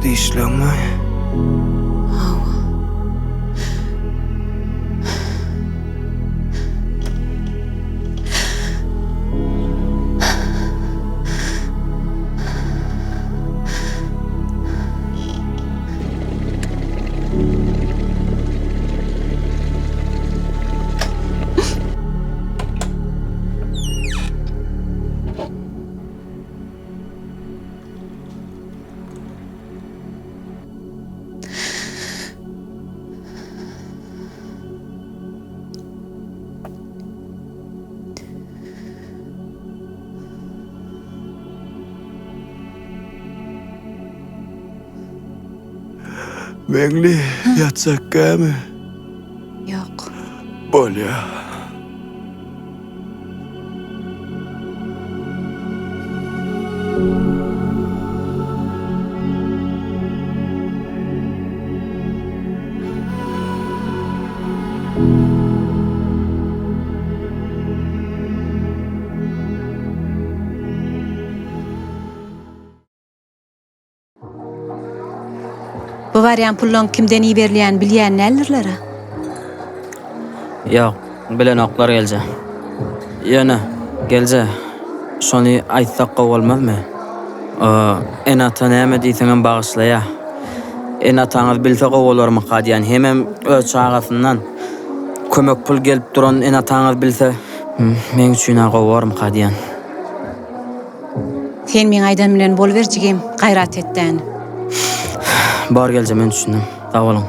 Ýürekde işlenme. Meňli ýatsak kämi? Ýok. Bolýa. Bu variant pullon kimden iyi berilýän bilýän nälerlere? Ýok, bilen oklar gelje. Ýöne, gelje. Şonu aýtsak bolmazmy? Enata näme diýseňem bagyşlaýa. Enataňyz bilse gowalarmy kadýan hemem öz çagasyndan kömek pul gelip duran enataňyz bilse men üçin gowarym kadýan. Sen meň aýdan bilen bolberjigem gaýrat etdän. Bar gelje men düşündüm. Sag bolun.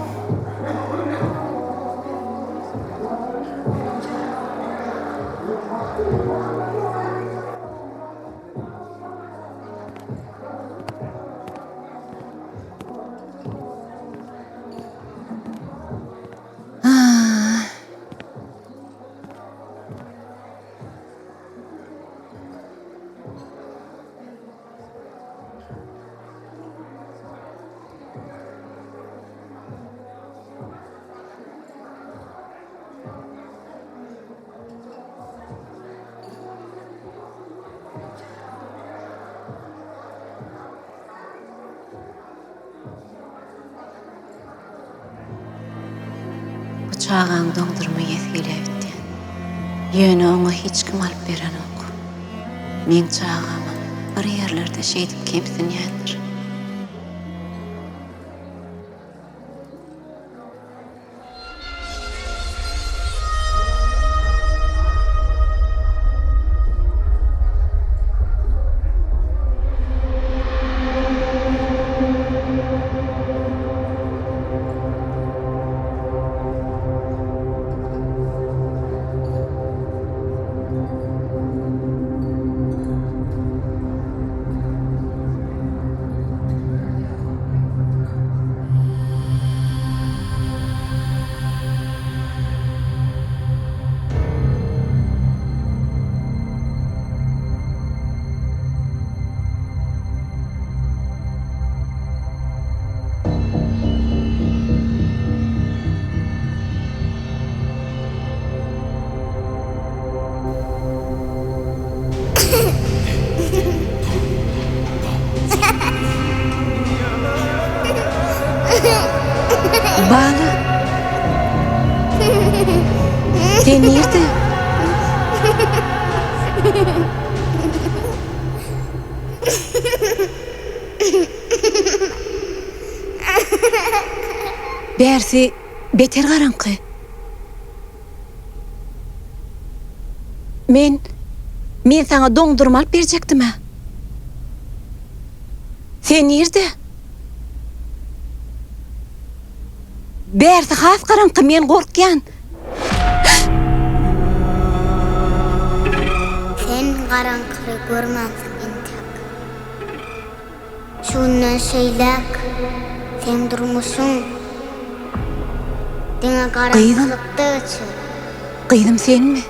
Çağan doňdurma ýetgilepdi. Ýöne oňa hiç kim alyp beren ok. Men çağamy bir ýerlerde şeýdip kemsinýändir. Bana. Sen nerede? Bersi beter garaňky. Men sana doňdurma alyp berjekdim ha. Sen nerede? Bersi has garaňky, men gorkýan. Sen garaňky görmäňsiň entek. Şundan şeýlek sen durmuşsun. Diňe garaňlykda üçin. Gydym senmi?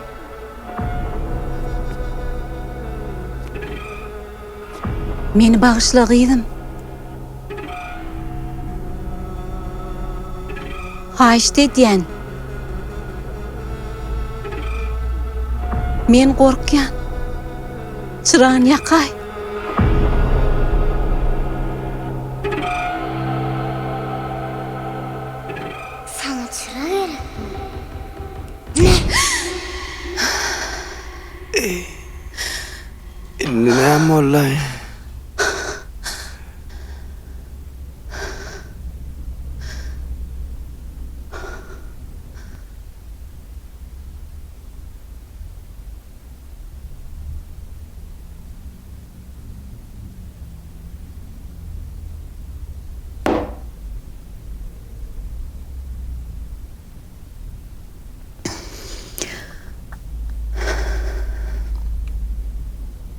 Meni bağışla gydym. Haýyş diýen. Men gorkýan. Çyrağın ýakay. Sıra gerek. Ne mollay?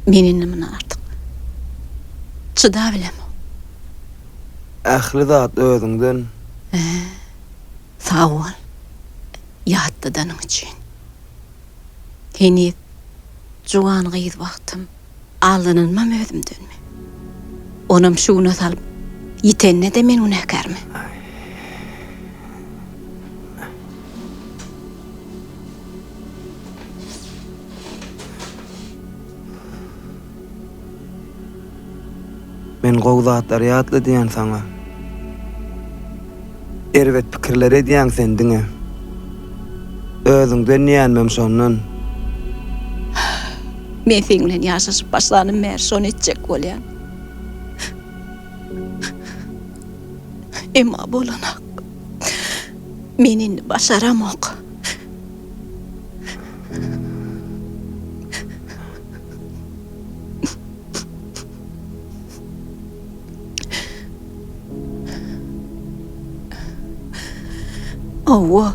Meninnimin artık. Çıda bilem. Ähli zat özüňden Sağ ol. Ýatdydanyň üçin. Heni juwan gyýd wagtym aldanynmam özümdenmi? Onam şuna salyp ýitenne de men günäkärmi? men gowzatlary ýatly diýen saňa. Erwet pikirleri diýen sendiňe. Özüňden ýanmam şondan. Men sen bilen ýaşaşyp başlanyp mer şonu etjek bolýan. Emma bolanak. Men indi başaramok. Owa.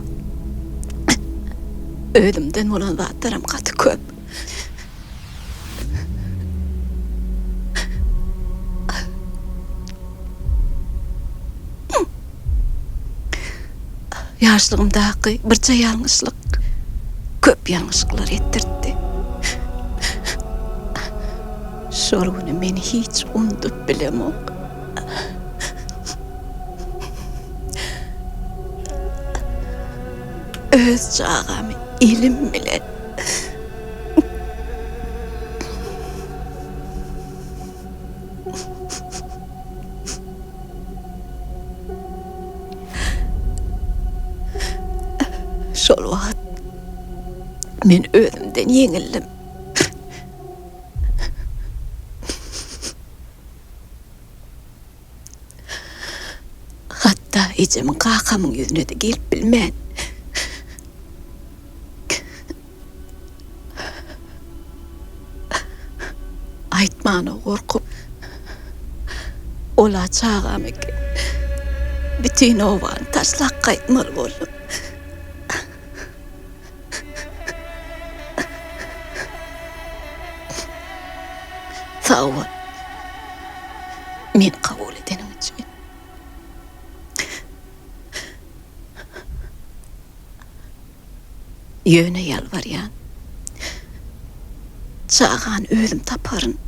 Ödümden bolan zatlarym gaty köp. Ýaşlygymdaky birçe ýalňyşlyk köp ýalňyşlyklar etdirdi. Şol güni meni hiç unutup bilemok. Öz çağamy ilim bilen şol wagt men özümden ýeňildim. Hatta ejemiň kakamyň ýüzüne de gelip bilmän. Aýtmany gorkup ola çağamyk bütün owan taşlak gaýtmaly boldum. Sağ ol. Men kabul edenim için. Ýöne ýalbarýan. Çağan özüm taparın.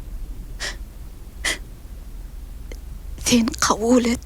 Sen kabul et.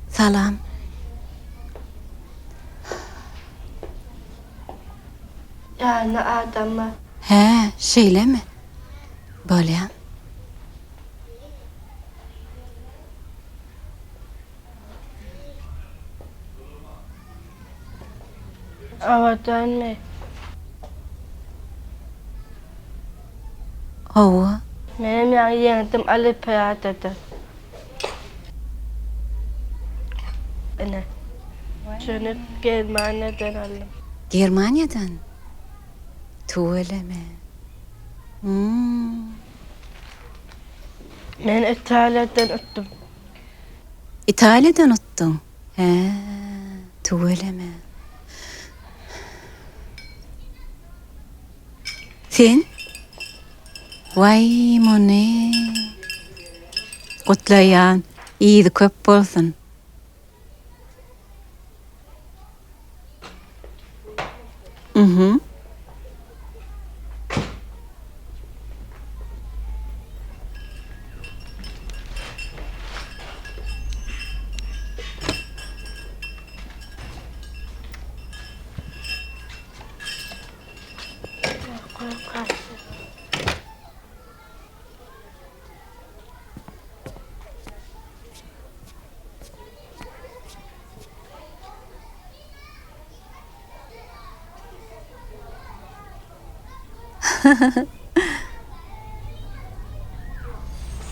Salam. Yani adamlar. He, şeyle mi? Bolýan. Avadan mı? Owa. Benim yani yendim alıp hayatadı. Ne? Şunu Germanya'dan aldım. Germanya'dan. Tuğeleme. Ben İtalya'dan öttüm. İtalya'dan uttun. He, tuğeleme. Sen? Vay mone. Gutlayan, iyidi köp bolsun. Mhm.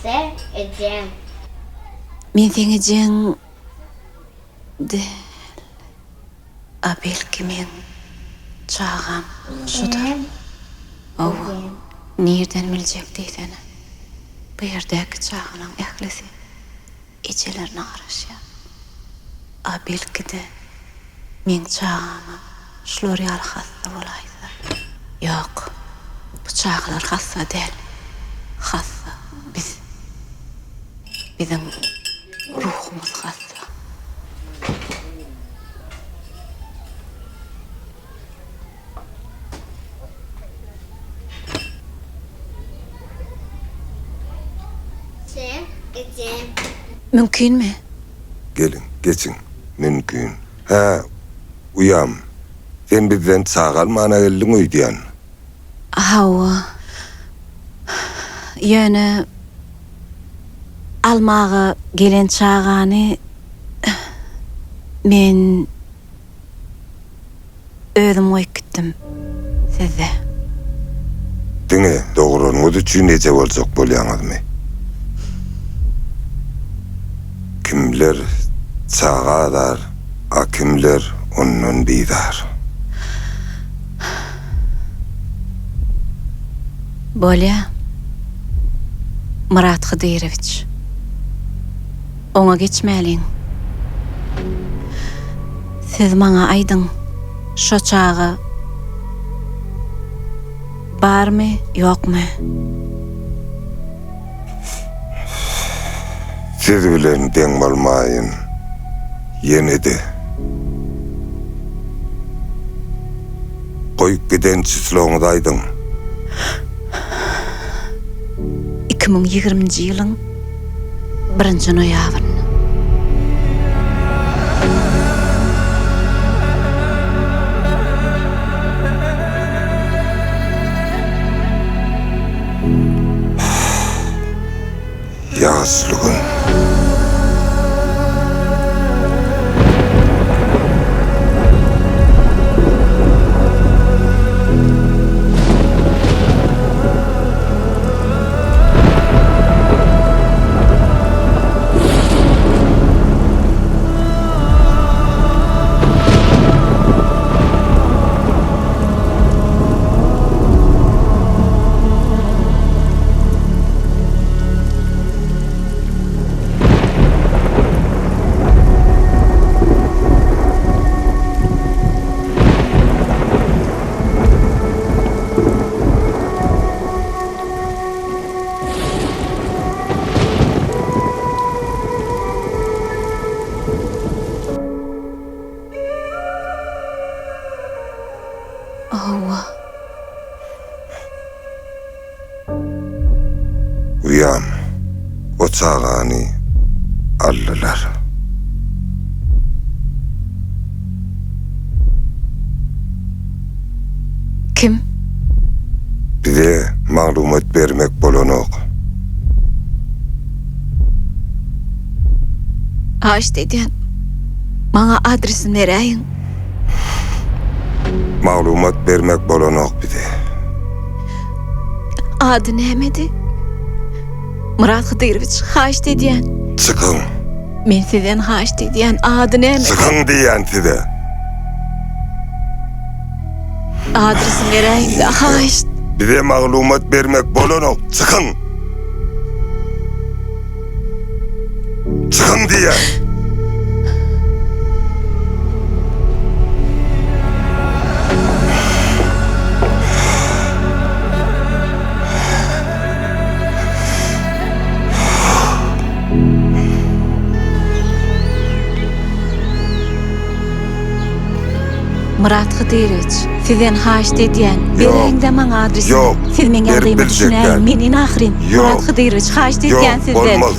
Se edeceğim. Men seni jen de belki men çağam şudur. Owa, nerden biljek diýsene. Bu yerdäki çağanyň ählisi içelerine garaşýar. Belki de men çağama şular ýaly hassa bolaýsa. Ýok, bu çağlar hassa däl. Hassa bizim ruhumuz hassa. Se edeceğim. Mümkün mü? Gelin, geçin. Mümkün. Ha, uyam. Sen bizden sağalmana geldin uydiyan. Hawa. Ýöne almağa gelen çağany men özüm oýup gitdim size. Dine, doğrunuňyz üçin nece bolsak bolýaňyzmy? Kimler çağadar, a kimler ondan bidar. Bolýa Murat Hıdyrowich. Oňa geçmäliň. Siz maňa aýdyň, şo çağa barmy, ýokmy? Siz bilen deň bolmaýyn. Ýene-de. Goýup giden çysloňyzy aýdyň. 2020-nji ýylyň 1-nji noýabryny. Ýaşlygyn. Uyam, o çağany aldılar. Kim? Bize maglumat bermek bolanok. Işte diyen, bana adresini vereyin. Maglumat bermek bolanok bize. Adı neydi? Murat Hıdyrowich haşte diyen. Çıkın. Men sizden haşte diyen adı neydi? Çıkın diyen size. Adresini vereyin de haşte. Bize maglumat bermek bolanok. Çıkın. Çıkın diyen. Murat Hıdyrıç, sizden haşt edýän, Yok. bereňde maňa adresini. Yok. Siz meňe Berip adymy bilecekler. düşünäň, men inahyrin. Yok. Murat Hıdyrıç haşt Yok, edýän sizden. olmaz.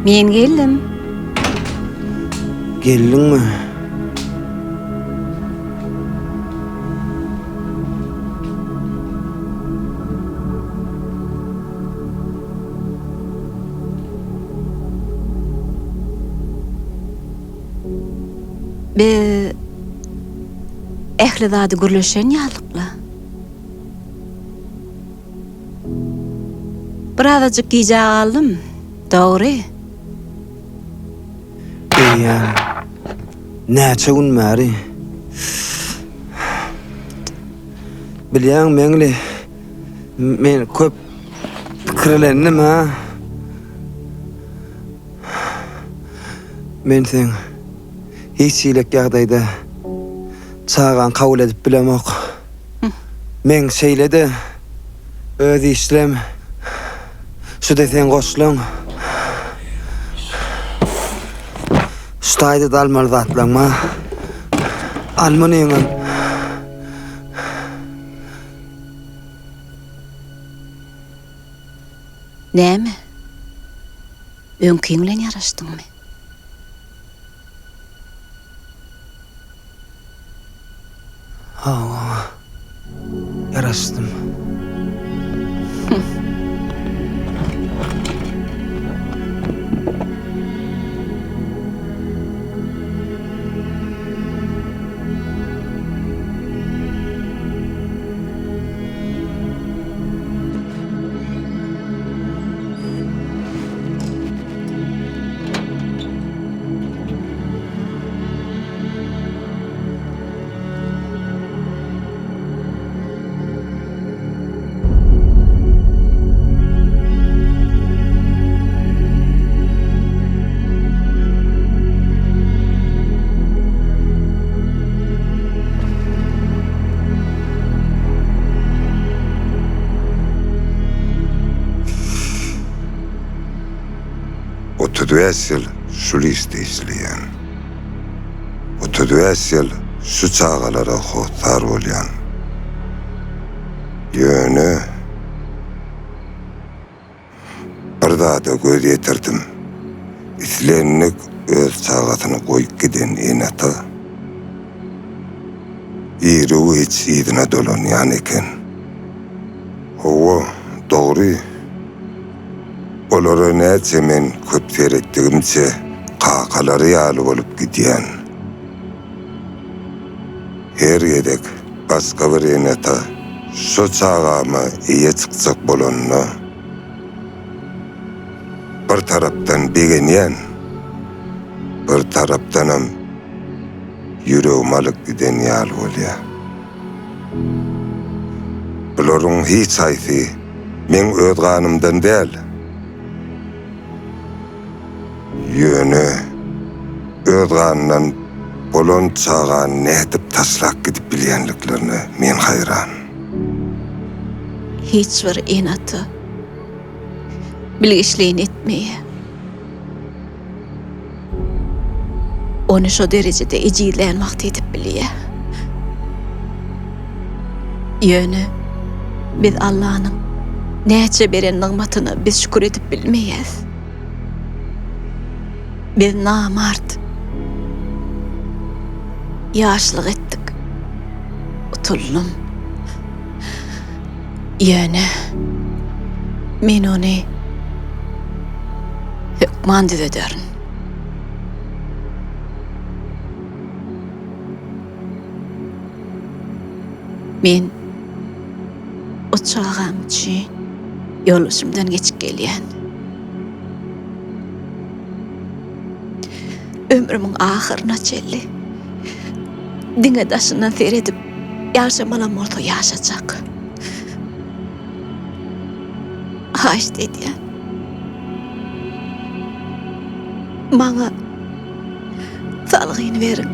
Men geldim. Geldiňmi? Be ehli zady gürleşen ýalykla. Birazajyk giýje aldım. Dogry. Beýan. Näçe gün bäri? Bilýäň meňli men köp pikirlendim ha. Men sen hiç ýylek ýagdaýda çagan kabul edip bilemok. Men şeýlede öz işlem şu desen goşlaň. Ştaýda dalmaly zatlanma. Almanyň. Näme? Öňküň bilen ýaraşdyňmy? Ha. Yaraşdym. Otudüäsel şu liste isleyen. Otudüäsel şu çağalara hotar bolyan. Yönü bir daha da göz yetirdim. İslenlik öz çağatını koyup giden enata. İri hiç idine dolanyan eken. Ova doğru. Olara näçe men köp seretdigimçe qakalary ýaly bolup gidýän. Her ýedek başga bir enata şu çağama iýe çykjak bolanyna bir tarapdan begenýän, bir tarapdanam ýüregim alyp giden ýaly bolýar. Olaryň hiç aýsy men öz ganymdan däl. Yönü öğrenlen bolon çağan ne edip taslak gidip bilyenliklerini men hayran. Hiç bir enatı bilgiçliğin etmeye. Onu şu derecede ecilenmakta edip bilye. Yönü biz Allah'ın näçe beren nigmatını biz şükür edip bilmeyiz. Biz namart ýaşlyk etdik. Utuldum. Ýöne men ony hükmandy ederim. Men o çağam üçin ýoluşymdan geçip gelýän. Ömrümiň ahyryna çelli. Diňe daşyndan seredip ýaşamalam bolsa ýaşajak. Haş dedýän. Maňa salgyny berin.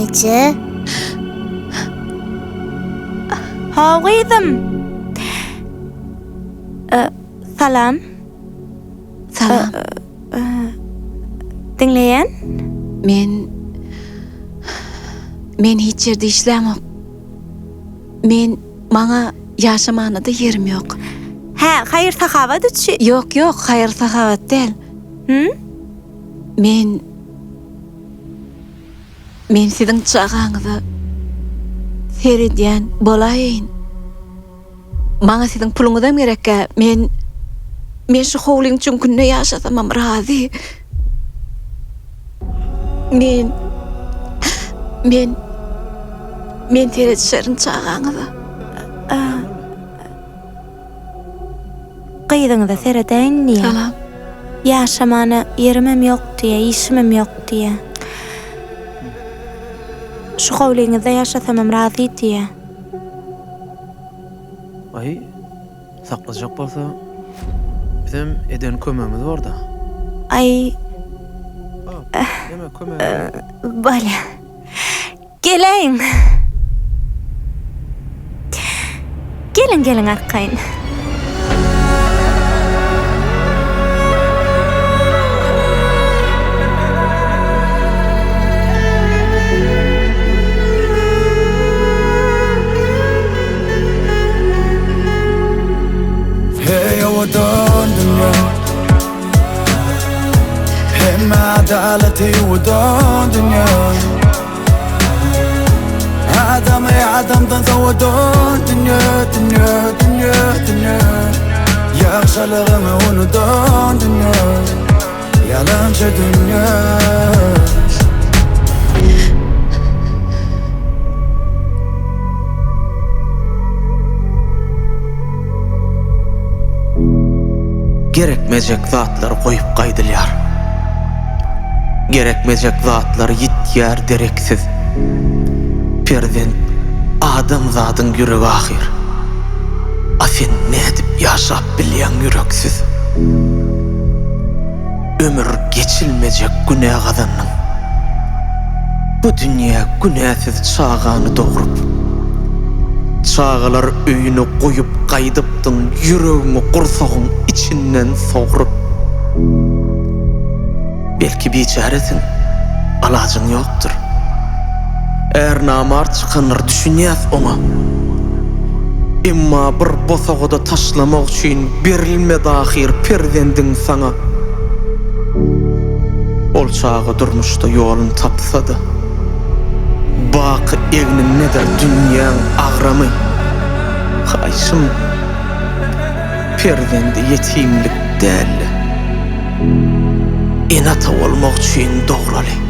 Ece. Howydym. Salam. Salam. Dinleyen? Men hiç yerde işlemok. Maňa ýaşamanyda yerim ýok. Ha, hayır sahavat üçin. Yok, hayır sahavat del. Men siziň çağaňyzy seredýän bolaýyn. Maňa siziň puluňyzdan gerekkä. Men şu howlyň üçin günne ýaşasamam razy. Men seredýän çağaňyzy. Gyýdyňyza seredäň diýe. Salam. Ýaşamana yerimem ýok diýe, işimem ýok diýe. şu howliňizde ýaşasamam razy diýe. Ay, saklajak bolsa, bizim eden kömemiz var da. Ay, Neme kömemiz? bale. Geleň. Gelin arkaýyn. Hey ودون دنيا Hey ما عدالتي ودون دنيا عدم يا عدم تنسى ودون دنيا دنيا دنيا دنيا يا خلق ما ودون دنيا يا لانش دنيا Gerekmeyecek zatlar koyup kaydılyar. Gerekmeyecek zatlar yitýär dereksiz. Perzent adam zatın yürek ahir. Asen ne edip yaşap bilýän yüreksiz. Ömür geçilmeyecek günah adamın. Bu dünya günahsız çağanı doğurup. Çağalar öýüne koyup qaydypdyň yüreğimi gursagyň içinden soğurup. Belki biçaresin, alacın yoktur. Eğer namar çıkanır düşünýäs ona. Emma bir bosagada taşlamak üçin berilmedi ahir perzendiň sana. Ol çağı durmuşda yolun tapsa da. Bak egnin neder dünýäň agramy. Haýşym perzendi yetimlik däl. Enata bolmak üçin doguraly.